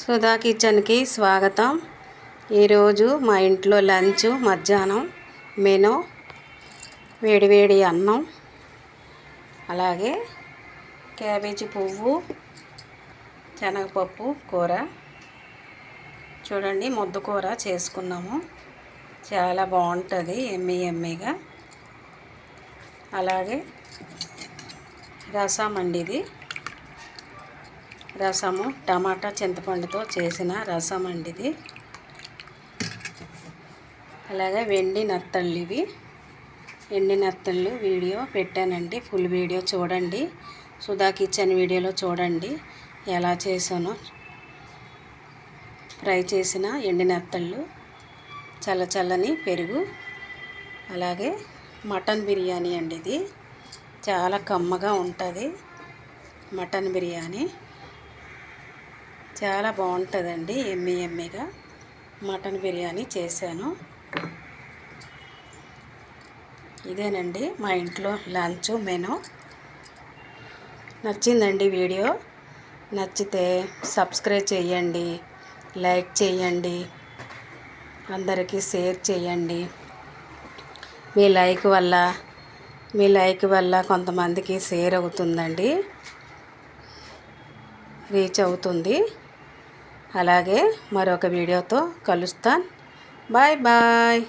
సుధా కిచెన్కి స్వాగతం. ఈరోజు మా ఇంట్లో లంచ్ మధ్యాహ్నం మెనూ వేడివేడి అన్నం, అలాగే క్యాబేజీ పువ్వు శనగపప్పు కూర. చూడండి, ముద్ద కూర చేసుకున్నాము, చాలా బాగుంటుంది ఎమ్మీగా. అలాగే రసం అండి, ఇది రసము టమాటా చింతపండుతో చేసిన రసం అండి ఇది. అలాగే వెండి నత్తళ్ళు, ఇవి ఎండి నత్తళ్ళు వీడియో పెట్టానండి, ఫుల్ వీడియో చూడండి. సుధా కిచెన్ వీడియోలో చూడండి ఎలా చేసానో. ఫ్రై చేసిన ఎండి నత్తళ్ళు, చల్లని పెరుగు. అలాగే మటన్ బిర్యానీ అండి, ఇది చాలా కమ్మగా ఉంటుంది. మటన్ బిర్యానీ చాలా బాగుంటుందండి, ఎమ్మీగా మటన్ బిర్యానీ చేశాను. ఇదేనండి మా ఇంట్లో లంచ్ మెనూ. నచ్చిందండి వీడియో? నచ్చితే సబ్స్క్రైబ్ చేయండి, లైక్ చేయండి, అందరికీ షేర్ చేయండి. మీ లైక్ వల్ల కొంతమందికి షేర్ అవుతుందండి, రీచ్ అవుతుంది. అలాగే మరొక వీడియోతో కలుస్తాను. Bye bye.